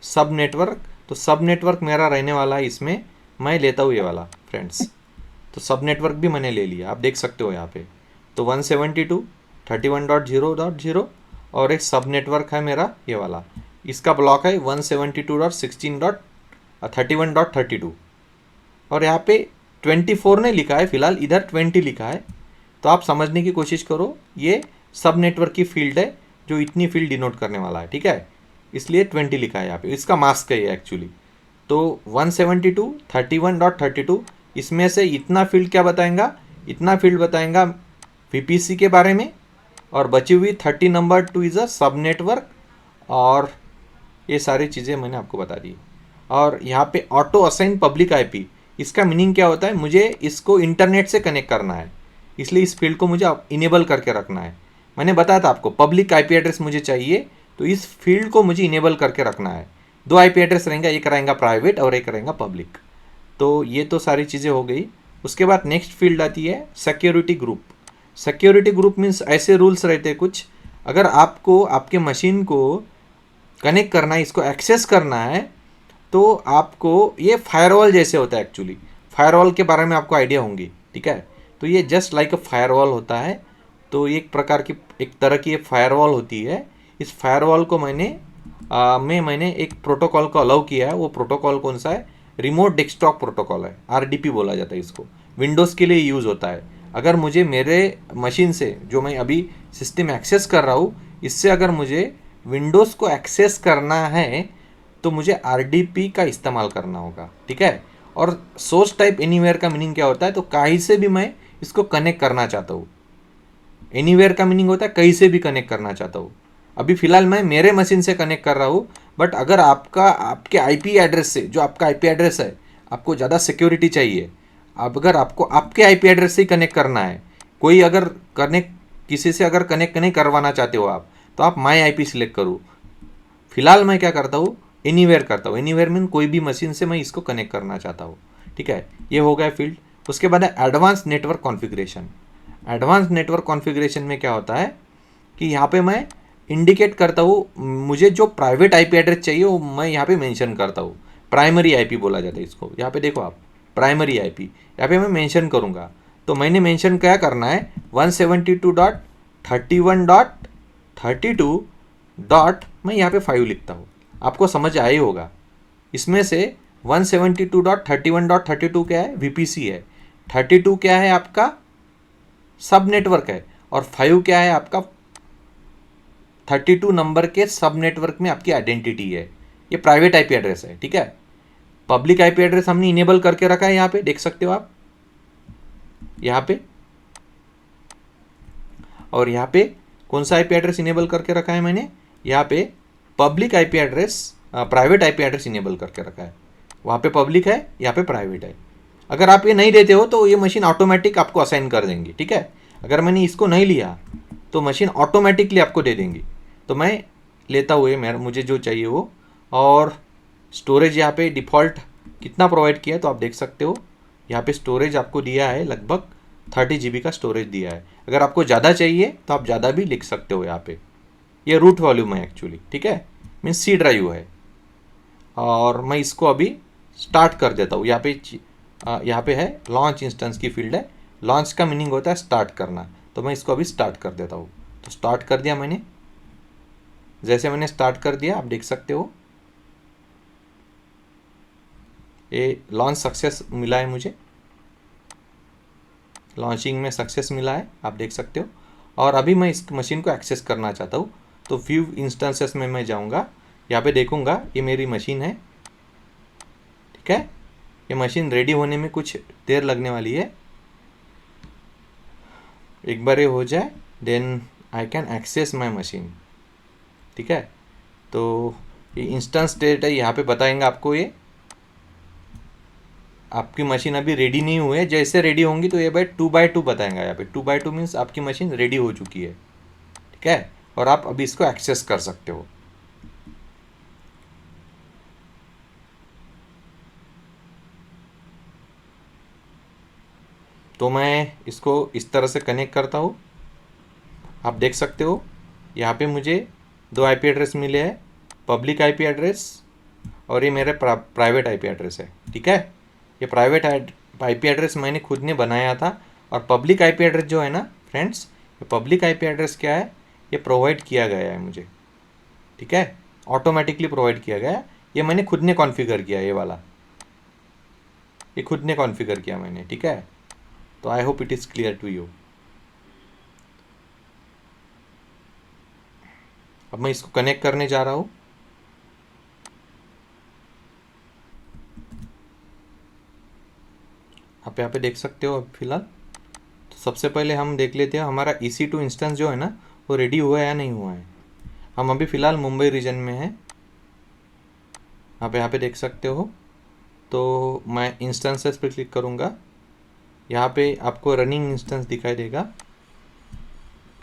A: सब नेटवर्क, तो सब नेटवर्क मेरा रहने वाला है, इसमें मैं लेता हूँ ये वाला फ्रेंड्स। तो सब नेटवर्क भी मैंने ले लिया, आप देख सकते हो यहाँ पे। तो 172.31.0.0 और एक सब नेटवर्क है मेरा ये वाला, इसका ब्लॉक है 172.16.31.32 और यहाँ पे 24 ने लिखा है, फिलहाल इधर 20 लिखा है। तो आप समझने की कोशिश करो, ये सब नेटवर्क की फील्ड है जो इतनी फील्ड डिनोट करने वाला है। ठीक है, इसलिए 20 लिखा है यहाँ पे, इसका मास्क है ये एक्चुअली। तो 172.31.32 इसमें से इतना फील्ड क्या बताएगा, इतना फील्ड बताएगा VPC के बारे में, और बची हुई 30 नंबर 2 इज़ अ सब नेटवर्क, और ये सारी चीज़ें मैंने आपको बता दी। और यहाँ पे ऑटो असाइन पब्लिक IP, इसका मीनिंग क्या होता है, मुझे इसको इंटरनेट से कनेक्ट करना है, इसलिए इस फील्ड को मुझे इनेबल करके रखना है। मैंने बताया था आपको पब्लिक IP एड्रेस मुझे चाहिए, तो इस फील्ड को मुझे इनेबल करके रखना है। 2 IP एड्रेस रहेंगे, एक रहेगा प्राइवेट और एक रहेगा पब्लिक। तो ये तो सारी चीज़ें हो गई। उसके बाद नेक्स्ट फील्ड आती है security group. Security group means ऐसे रूल्स रहते हैं कुछ, अगर आपको आपके मशीन को कनेक्ट करना है, इसको एक्सेस करना है, तो आपको ये फायरवॉल जैसे होता है। एक्चुअली फायरवॉल के बारे में आपको आइडिया होंगी। ठीक है, तो ये जस्ट लाइक अ फायरवॉल होता है। तो एक प्रकार की, एक तरह की ये फायरवॉल होती है। इस फायरवॉल को मैंने एक प्रोटोकॉल को अलाउ किया है। वो प्रोटोकॉल कौन सा है, रिमोट डेस्कटॉप प्रोटोकॉल है, RDP बोला जाता है इसको, विंडोज़ के लिए यूज़ होता है। अगर मुझे मेरे मशीन से जो मैं अभी सिस्टम एक्सेस कर रहा हूँ, इससे अगर मुझे विंडोज़ को एक्सेस करना है तो मुझे RDP का इस्तेमाल करना होगा, ठीक है। और सोर्स टाइप एनीवेयर का मीनिंग क्या होता है, तो कहीं से भी मैं इसको कनेक्ट करना चाहता हूँ। एनीवेयर का मीनिंग होता है कहीं से भी कनेक्ट करना चाहता हूँ। अभी फ़िलहाल मैं मेरे मशीन से कनेक्ट कर रहा हूँ, बट अगर आपके IP एड्रेस से, जो आपका IP एड्रेस है, आपको ज़्यादा सिक्योरिटी चाहिए, अगर आपको आपके IP एड्रेस से ही कनेक्ट करना है, कोई अगर कनेक्ट किसी से अगर कनेक्ट नहीं करवाना चाहते हो आप, तो आप माई IP सिलेक्ट करो। फिलहाल मैं क्या करता हूँ, एनीवेयर करता हूँ। एनीवेयर मीन कोई भी मशीन से मैं इसको कनेक्ट करना चाहता हूँ, ठीक है। ये हो गया फील्ड। उसके बाद है advance network configuration. Advance network configuration में क्या होता है कि यहाँ पे मैं इंडिकेट करता हूँ, मुझे जो प्राइवेट IP एड्रेस चाहिए वो मैं यहाँ पे मेंशन करता हूँ। प्राइमरी IP बोला जाता है इसको। यहाँ पे देखो आप, प्राइमरी IP यहाँ पे मैं मेंशन करूँगा। तो मैंने मेंशन क्या करना है, 172.31.32 डॉट मैं यहाँ पे 5 लिखता हूँ। आपको समझ आया ही होगा। इसमें से 172.31.32 क्या है, VPC है। 32 क्या है आपका सब नेटवर्क है, और 5 क्या है आपका 32 नंबर के सब नेटवर्क में आपकी आइडेंटिटी है। ये प्राइवेट IP एड्रेस है, ठीक है। पब्लिक IP एड्रेस हमने इनेबल करके रखा है, यहाँ पे देख सकते हो आप, यहाँ पे। और यहाँ पे कौन सा IP एड्रेस इनेबल करके रखा है मैंने, यहाँ पे public IP address, private IP address enable करके रखा है। वहाँ पे पब्लिक है, यहाँ पे प्राइवेट है। अगर आप ये नहीं देते हो तो ये मशीन ऑटोमेटिक आपको असाइन कर देंगी, ठीक है। अगर मैंने इसको नहीं लिया तो मशीन ऑटोमेटिकली आपको दे देंगी। तो मैं लेता हुए मुझे जो चाहिए वो। और स्टोरेज यहाँ पे डिफ़ॉल्ट कितना प्रोवाइड किया है तो आप देख सकते हो। यहाँ पे स्टोरेज आपको दिया है, लगभग 30 GB का स्टोरेज दिया है। अगर आपको ज़्यादा चाहिए तो आप ज़्यादा भी लिख सकते हो यहाँ पे। ये रूट वॉल्यूम है एक्चुअली, ठीक है, मीन्स C ड्राइव है। और मैं इसको अभी स्टार्ट कर देता हूँ। यहाँ पे है लॉन्च इंस्टेंस की फील्ड है। लॉन्च का मीनिंग होता है स्टार्ट करना। तो मैं इसको अभी स्टार्ट कर देता हूँ। तो स्टार्ट कर दिया मैंने। जैसे मैंने स्टार्ट कर दिया, आप देख सकते हो ये लॉन्च सक्सेस मिला है मुझे। लॉन्चिंग में सक्सेस मिला है, आप देख सकते हो। और अभी मैं इस मशीन को एक्सेस करना चाहता हूँ, तो व्यू इंस्टेंसेस में मैं जाऊँगा। यहाँ पे देखूँगा ये मेरी मशीन है, ठीक है। ये मशीन रेडी होने में कुछ देर लगने वाली है। एक बार ये हो जाए then I can access my machine, ठीक है। तो ये इंस्टेंस स्टेट है, यहाँ पे बताएंगे आपको। ये आपकी मशीन अभी रेडी नहीं हुई है, जैसे रेडी होंगी तो ये बाय 2x2 बताएंगा। यहाँ पे 2x2 मीन्स आपकी मशीन रेडी हो चुकी है, ठीक है। और आप अभी इसको एक्सेस कर सकते हो। तो मैं इसको इस तरह से कनेक्ट करता हूँ। आप देख सकते हो यहाँ पे मुझे 2 IP एड्रेस मिले हैं, पब्लिक IP एड्रेस और ये मेरे प्राइवेट IP एड्रेस है, ठीक है। ये प्राइवेट IP एड्रेस मैंने खुद ने बनाया था। और पब्लिक IP एड्रेस जो है ना फ्रेंड्स, ये पब्लिक IP एड्रेस क्या है, ये प्रोवाइड किया गया है मुझे, ठीक है। ऑटोमेटिकली प्रोवाइड किया गया है। ये मैंने खुद ने कॉन्फ़िगर किया, ये वाला ये खुद ने कॉन्फ़िगर किया मैंने, ठीक है। तो I hope it is clear to you. अब मैं इसको कनेक्ट करने जा रहा हूँ। आप यहाँ पे देख सकते हो फिलहाल। तो सबसे पहले हम देख लेते हैं हमारा EC2 इंस्टेंस जो है ना वो रेडी हुआ है या नहीं हुआ है। हम अभी फ़िलहाल मुंबई रीजन में हैं, आप यहाँ पे देख सकते हो। तो मैं इंस्टेंसेस पे क्लिक करूँगा। यहाँ पे आपको रनिंग इंस्टेंस दिखाई देगा।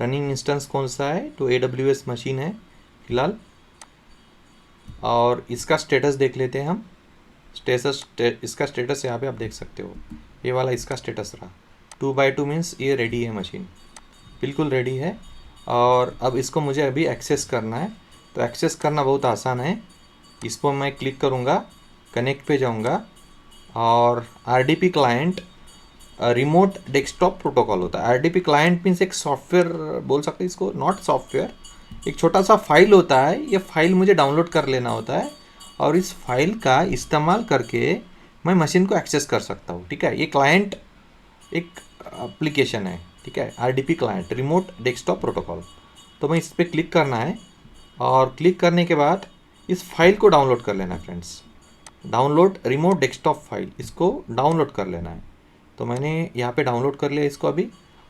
A: रनिंग इंस्टेंस कौन सा है, तो AWS मशीन है फ़िलहाल। और इसका स्टेटस देख लेते हैं हम। इसका स्टेटस यहाँ पे आप देख सकते हो, ये वाला इसका स्टेटस रहा 2x2 मीन्स ये रेडी है, मशीन बिल्कुल रेडी है। और अब इसको मुझे अभी एक्सेस करना है। तो एक्सेस करना बहुत आसान है। इस पर मैं क्लिक करूँगा, कनेक्ट पे जाऊँगा और RDP client remote desktop protocol होता है। RDP क्लाइंट मीन्स एक सॉफ्टवेयर बोल सकते हैं इसको, नॉट सॉफ्टवेयर, एक छोटा सा फाइल होता है। ये फाइल मुझे डाउनलोड कर लेना होता है और इस फाइल का इस्तेमाल करके मैं मशीन को एक्सेस कर सकता हूँ, ठीक है। ये क्लाइंट एक एप्लीकेशन है, ठीक है, RDP client remote desktop protocol. तो मैं इस पर क्लिक करना है और क्लिक करने के बाद इस फाइल को डाउनलोड कर लेना है friends. Download remote desktop file, इसको डाउनलोड कर लेना है। तो मैंने यहाँ पे डाउनलोड कर लिया इसको अभी,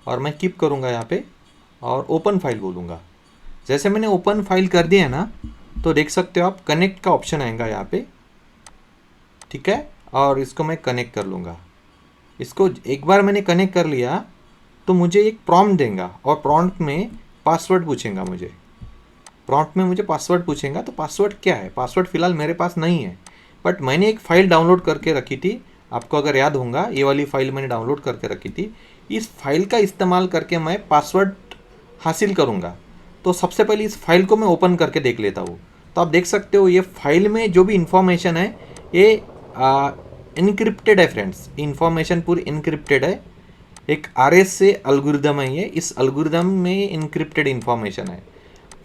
A: और मैं कीप करूँगा यहाँ पे और ओपन फाइल बोलूँगा। जैसे मैंने ओपन फाइल कर दिया है ना, तो देख सकते हो आप कनेक्ट का ऑप्शन आएगा यहाँ पे, ठीक है। और इसको मैं कनेक्ट कर लूँगा। इसको एक बार मैंने कनेक्ट कर लिया तो मुझे एक प्रॉम्प्ट देगा, और प्रॉम्प्ट में पासवर्ड पूछेगा मुझे। प्रॉम्प्ट में मुझे पासवर्ड पूछेगा, तो पासवर्ड क्या है, पासवर्ड फ़िलहाल मेरे पास नहीं है, बट मैंने एक फ़ाइल डाउनलोड करके रखी थी। आपको अगर याद होगा, ये वाली फ़ाइल मैंने डाउनलोड करके रखी थी। इस फाइल का इस्तेमाल करके मैं पासवर्ड हासिल करूँगा। तो सबसे पहले इस फाइल को मैं ओपन करके देख लेता हूँ। तो आप देख सकते हो ये फाइल में जो भी इंफॉर्मेशन है ये इनक्रिप्टेड है फ्रेंड्स। इंफॉर्मेशन पूरी इनक्रिप्टेड है। एक RS से एल्गोरिदम है ये, इस एल्गोरिदम में इनक्रिप्टेड इंफॉर्मेशन है।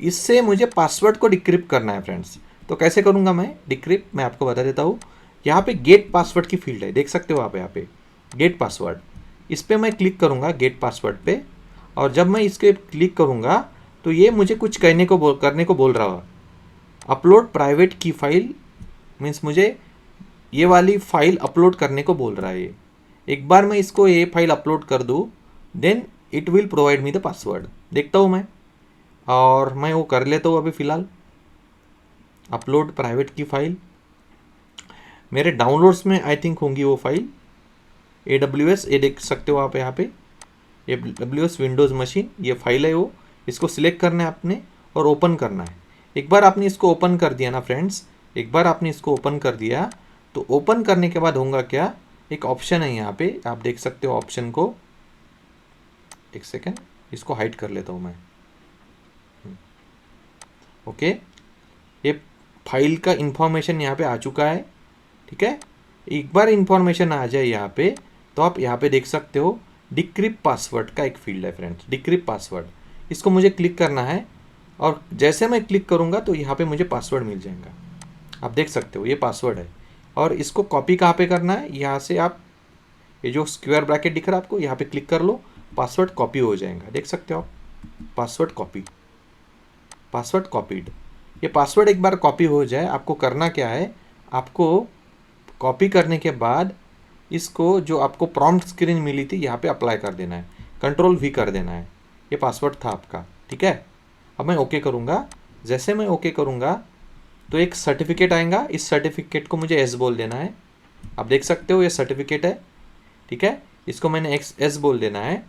A: इससे मुझे पासवर्ड को डिक्रिप्ट करना है फ्रेंड्स। तो कैसे करूँगा मैं डिक्रिप्ट, मैं आपको बता देता हूँ। यहाँ पे गेट पासवर्ड की फील्ड है, देख सकते हो आप यहाँ पे गेट पासवर्ड। इस पर मैं क्लिक करूँगा गेट पासवर्ड पे, और जब मैं इसके क्लिक करूँगा तो ये मुझे कुछ करने को बोल रहा है। अपलोड प्राइवेट की फाइल मीन्स मुझे ये वाली फाइल अपलोड करने को बोल रहा है ये। एक बार मैं इसको ये फाइल अपलोड कर दूँ, then it will provide me the password. देखता हूँ मैं, और मैं वो कर लेता हूँ अभी फ़िलहाल। अपलोड प्राइवेट की फ़ाइल मेरे डाउनलोड्स में आई थिंक होंगी वो फाइल, AWS, ये देख सकते हो आप यहाँ पे AWS विंडोज़ मशीन, ये फाइल है वो। इसको सिलेक्ट करना है आपने और ओपन करना है। एक बार आपने इसको ओपन कर दिया ना फ्रेंड्स, एक बार आपने इसको ओपन कर दिया तो ओपन करने के बाद होगा क्या, एक ऑप्शन है यहाँ पे, आप देख सकते हो ऑप्शन को। एक सेकेंड, इसको हाइड कर लेता हूँ मैं। ओके, ये फाइल का इंफॉर्मेशन यहाँ पे आ चुका है, ठीक है। एक बार इंफॉर्मेशन आ जाए यहाँ पे, तो आप यहाँ पे देख सकते हो डिक्रिप्ट पासवर्ड का एक फील्ड है फ्रेंड्स, डिक्रिप्ट पासवर्ड। इसको मुझे क्लिक करना है, और जैसे मैं क्लिक करूँगा तो यहाँ पे मुझे पासवर्ड मिल जाएगा। आप देख सकते हो ये पासवर्ड है, और इसको कॉपी कहाँ पे करना है, यहाँ से आप ये जो स्क्वायर ब्रैकेट दिख रहा है आपको, यहाँ पे क्लिक कर लो, पासवर्ड कॉपी हो जाएगा। देख सकते हो आप, पासवर्ड कॉपी, पासवर्ड कॉपीड। ये पासवर्ड एक बार कॉपी हो जाए, आपको करना क्या है, आपको कॉपी करने के बाद इसको जो आपको प्रॉम्प्ट स्क्रीन मिली थी यहाँ पे अप्लाई कर देना है, Ctrl+V कर देना है। ये पासवर्ड था आपका, ठीक है। अब मैं ओके करूँगा। जैसे मैं ओके करूँगा तो एक सर्टिफिकेट आएगा, इस सर्टिफिकेट को मुझे S बोल देना है। आप देख सकते हो ये सर्टिफिकेट है, ठीक है। इसको मैंने S बोल देना है।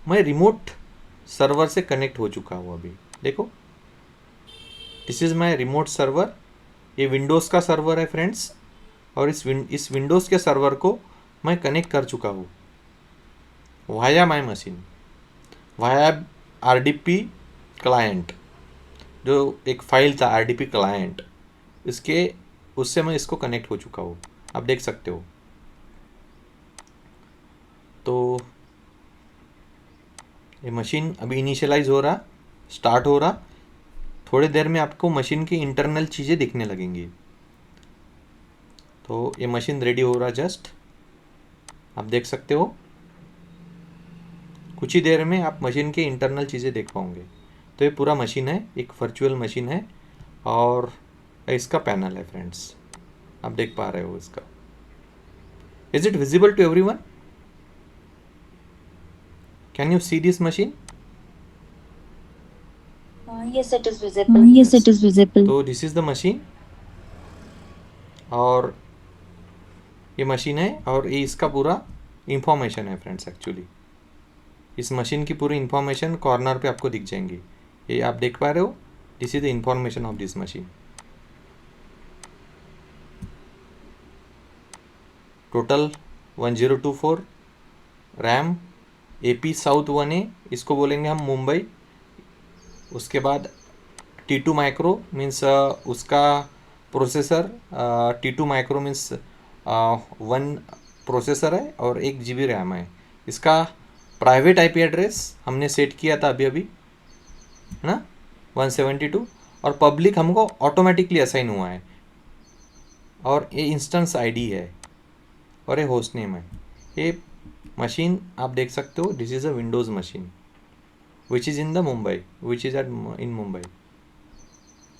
A: मैं रिमोट सर्वर से कनेक्ट हो चुका हूँ अभी, देखो this is my remote server. ये विंडोज़ का सर्वर है फ्रेंड्स, और इस विंडोज़ के सर्वर को मैं कनेक्ट कर चुका हूँ via my machine, via RDP client, जो एक फाइल था RDP क्लाइंट, इसके उससे मैं इसको कनेक्ट हो चुका हूँ, आप देख सकते हो। तो ये मशीन अभी इनिशियलाइज हो रहा, स्टार्ट हो रहा। थोड़ी देर में आपको मशीन की इंटरनल चीज़ें दिखने लगेंगी। तो ये मशीन रेडी हो रहा जस्ट, आप देख सकते हो। कुछ ही देर में आप मशीन की इंटरनल चीज़ें देख पाओगे। तो ये पूरा मशीन है, एक वर्चुअल मशीन है, और इसका पैनल है फ्रेंड्स, आप देख पा रहे हो इसका। Is it visible to everyone? Can you see this machine?
C: Yes, it is visible. Yes, it is visible.
A: तो दिस इज़ द मशीन, और ये मशीन है, और ये इसका पूरा इंफॉर्मेशन है फ्रेंड्स। एक्चुअली इस मशीन की पूरी इंफॉर्मेशन कॉर्नर पे आपको दिख जाएंगी, ये आप देख पा रहे हो। This is the information of this machine. Total 1024 RAM, AP south 1A, इसको बोलेंगे हम मुंबई। उसके बाद T2 माइक्रो मीन्स उसका processor, T2 micro means 1 processor है और 1 GB रैम है। इसका प्राइवेट IP एड्रेस हमने सेट किया था अभी अभी, है ना, 172, और पब्लिक हमको ऑटोमेटिकली असाइन हुआ है, और ये इंस्टेंस ID है, और ये होस्ट नेम है। ये मशीन आप देख सकते हो, this is a Windows machine. Which is in the Mumbai, which is at in Mumbai.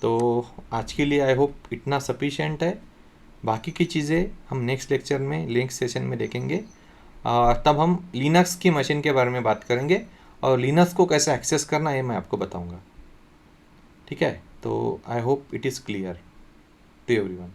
A: तो आज के लिए आई होप इतना सफिशिएंट है। बाकी की चीज़ें हम नेक्स्ट लेक्चर में, नेक्स्ट सेशन में देखेंगे। तब हम लिनक्स की मशीन के बारे में बात करेंगे और लिनक्स को कैसे एक्सेस करना है मैं आपको बताऊंगा। ठीक है, तो I hope it is clear to everyone.